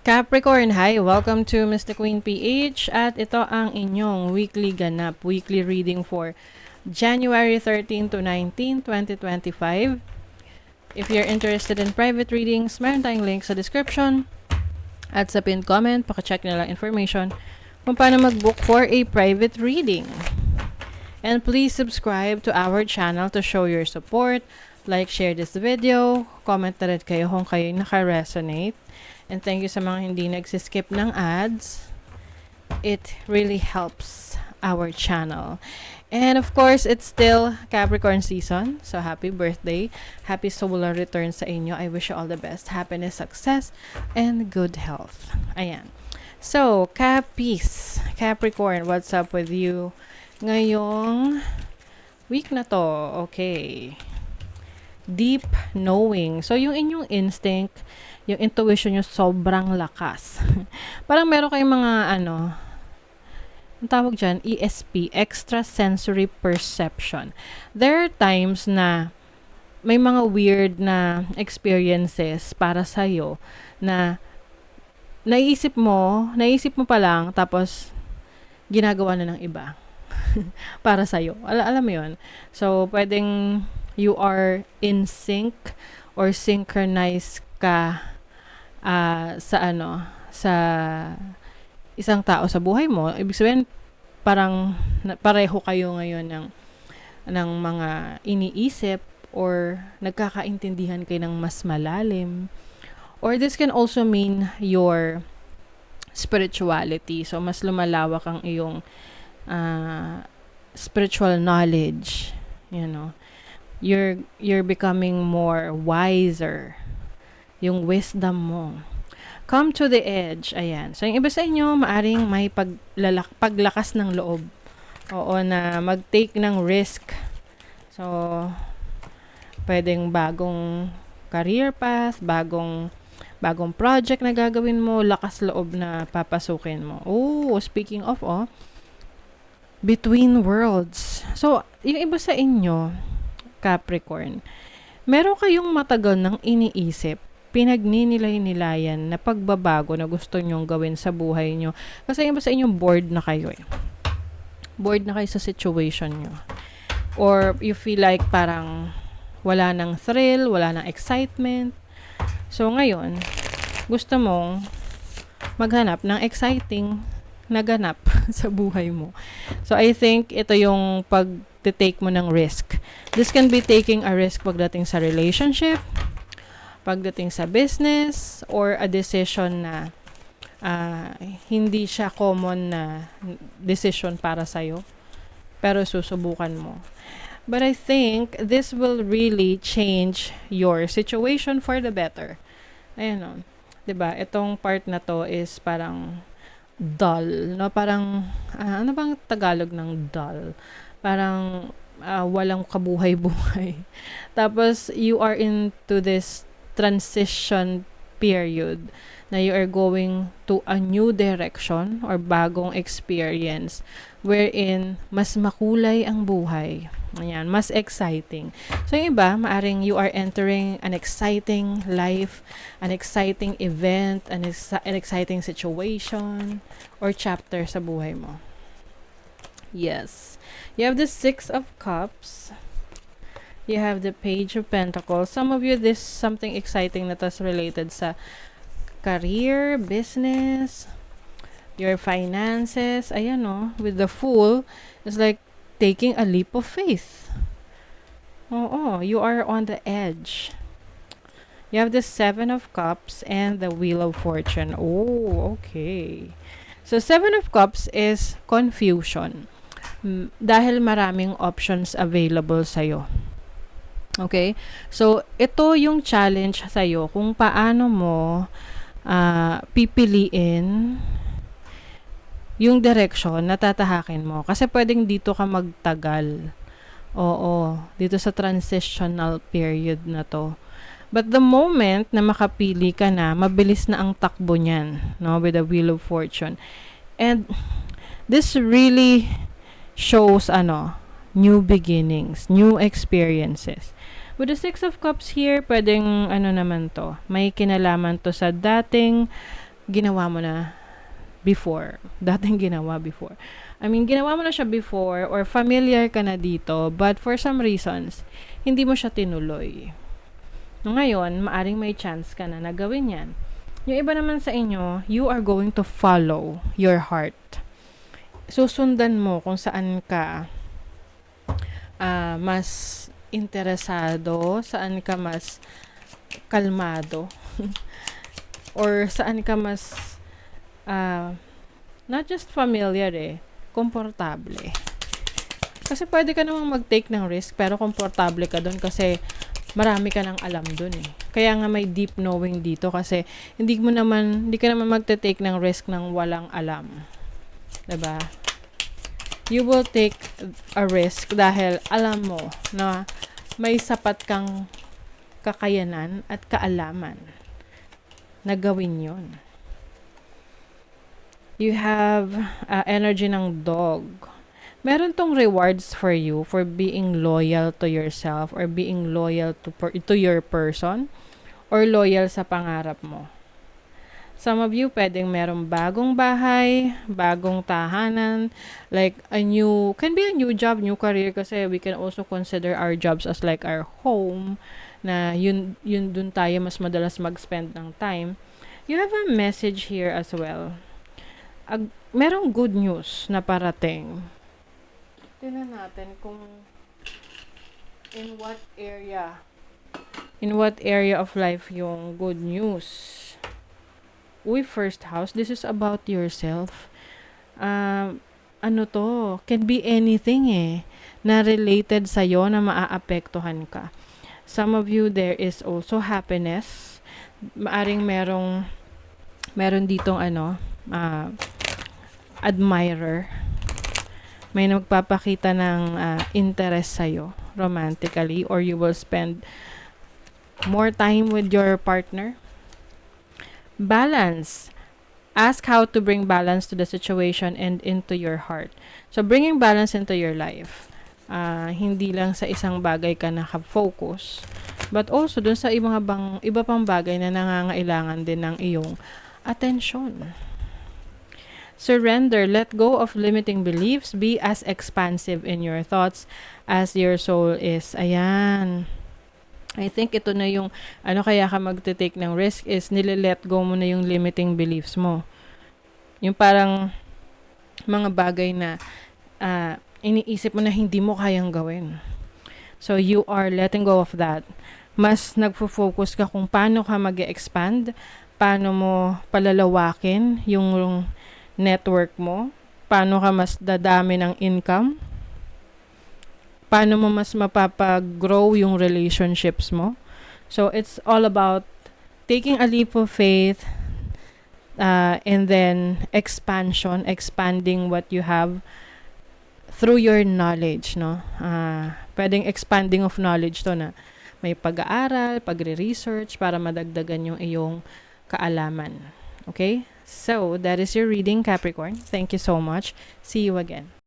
Capricorn, hi! Welcome to Mr. Queen PH at ito ang inyong weekly ganap, weekly reading for January 13 to 19, 2025. If you're interested in private readings, meron tayong link sa description at sa pinned comment. Paka-check nyo lang information kung paano mag-book for a private reading. And please subscribe to our channel to show your support. Like, share this video. Comment na rin kayo kung kayo naka-resonate. And thank you sa mga hindi nagsiskip ng ads. It really helps our channel. And of course, it's still Capricorn season. So happy birthday. Happy solar return sa inyo. I wish you all the best. Happiness, success, and good health. Ayan. So, Capis, Capricorn, what's up with you ngayong week na to? Okay. Deep knowing. So, yung inyong instinct, yung intuition nyo sobrang lakas. Parang meron kayong mga ang tawag dyan, ESP, extrasensory perception. There are times na may mga weird na experiences para sa'yo na naisip mo pa lang, tapos ginagawa na ng iba para sa'yo. Alam mo yun? So, pwedeng you are in sync or synchronized ka sa isang tao sa buhay mo. Ibig sabihin, parang pareho kayo ngayon ng mga iniisip or nagkakaintindihan kayo ng mas malalim. Or this can also mean your spirituality. So, mas lumalawak ang iyong spiritual knowledge. You know, you're becoming more wiser. Yung wisdom mo. Come to the edge. Ayan. So, yung iba sa inyo, maaring may paglakas ng loob. Oo, na mag-take ng risk. So, pwedeng bagong career path, bagong project na gagawin mo, lakas loob na papasukin mo. Oh, speaking of, between worlds. So, yung iba sa inyo, Capricorn, meron kayong matagal nang iniisip, pinagninilay-nilayan na pagbabago na gusto nyong gawin sa buhay nyo. Kasi yung iba sa inyo, bored na kayo eh. Bored na kayo sa situation nyo. Or you feel like parang wala nang thrill, wala nang excitement. So ngayon, gusto mong maghanap ng exciting na ganap sa buhay mo. So I think ito yung pag-take mo ng risk. This can be taking a risk pagdating sa relationship, pagdating sa business, or a decision na hindi siya common na decision para sa'yo, pero susubukan mo. But I think this will really change your situation for the better. Ayan o. Diba? Itong part na to is parang dull. No? Parang, ano bang Tagalog ng dull? Parang walang kabuhay-buhay. Tapos, you are into this transition period na you are going to a new direction or bagong experience wherein mas makulay ang buhay. Ayan, mas exciting. So, yung iba, maaring you are entering an exciting life, an exciting event, an exciting situation, or chapter sa buhay mo. Yes. You have the Six of Cups. You have the Page of Pentacles. Some of you, this is something exciting na tas related sa career, business, your finances. Ayan o, with the Fool, it's like taking a leap of faith. Oo, you are on the edge. You have the Seven of Cups and the Wheel of Fortune. Oh, okay. So, Seven of Cups is confusion. Dahil maraming options available sa'yo. Okay? So, ito yung challenge sa'yo kung paano mo pipiliin yung direction na tatahakin mo. Kasi pwedeng dito ka magtagal. Oo. Dito sa transitional period na to. But the moment na makapili ka na, mabilis na ang takbo niyan, no? With the Wheel of Fortune. And this really shows new beginnings, new experiences. With the Six of Cups here, pwedeng naman to, may kinalaman to sa dating ginawa mo na before. Dating ginawa before. I mean, ginawa mo na siya before or familiar ka na dito, but for some reasons, hindi mo siya tinuloy. No, ngayon, maaring may chance ka na gawin yan. Yung iba naman sa inyo, you are going to follow your heart. Susundan mo kung saan ka mas interesado, saan ka mas kalmado, or saan ka mas not just familiar komportable. Kasi pwede ka namang mag-take ng risk pero komportable ka dun kasi marami ka nang alam dun Kaya nga may deep knowing dito kasi hindi ka naman magte-take ng risk ng walang alam. 'Di ba? You will take a risk dahil alam mo na may sapat kang kakayanan at kaalaman na gawin yon. You have energy ng dog. Meron tong rewards for you for being loyal to yourself or being loyal to your person or loyal sa pangarap mo. Some of you, pwedeng merong bagong bahay, bagong tahanan, like can be a new job, new career kasi we can also consider our jobs as like our home, na yun dun tayo mas madalas mag-spend ng time. You have a message here as well. Merong good news na parating. Tingnan natin kung in what area of life yung good news. First house, this is about yourself. Can be anything na related sa'yo na maaapektuhan ka. Some of you, there is also happiness. Maaring meron ditong admirer. May nagpapakita ng interest sa'yo romantically, or you will spend more time with your partner. Balance. Ask how to bring balance to the situation and into your heart. So, bringing balance into your life. Hindi lang sa isang bagay ka naka-focus, but also dun sa iba pang bagay na nangangailangan din ng iyong atensyon. Surrender. Let go of limiting beliefs. Be as expansive in your thoughts as your soul is. Ayan. I think ito na yung kaya ka magte-take ng risk is nile-let go mo na yung limiting beliefs mo. Yung parang mga bagay na iniisip mo na hindi mo kayang gawin. So you are letting go of that. Mas nagfo-focus ka kung paano ka mag-expand, paano mo palalawakin yung network mo, paano ka mas dadami ng income, paano mo mas mapapag-grow yung relationships mo. So, it's all about taking a leap of faith and then expanding what you have through your knowledge, no? Pwedeng expanding of knowledge to na may pag-aaral, pagre-research para madagdagan yung iyong kaalaman. Okay? So, that is your reading, Capricorn. Thank you so much. See you again.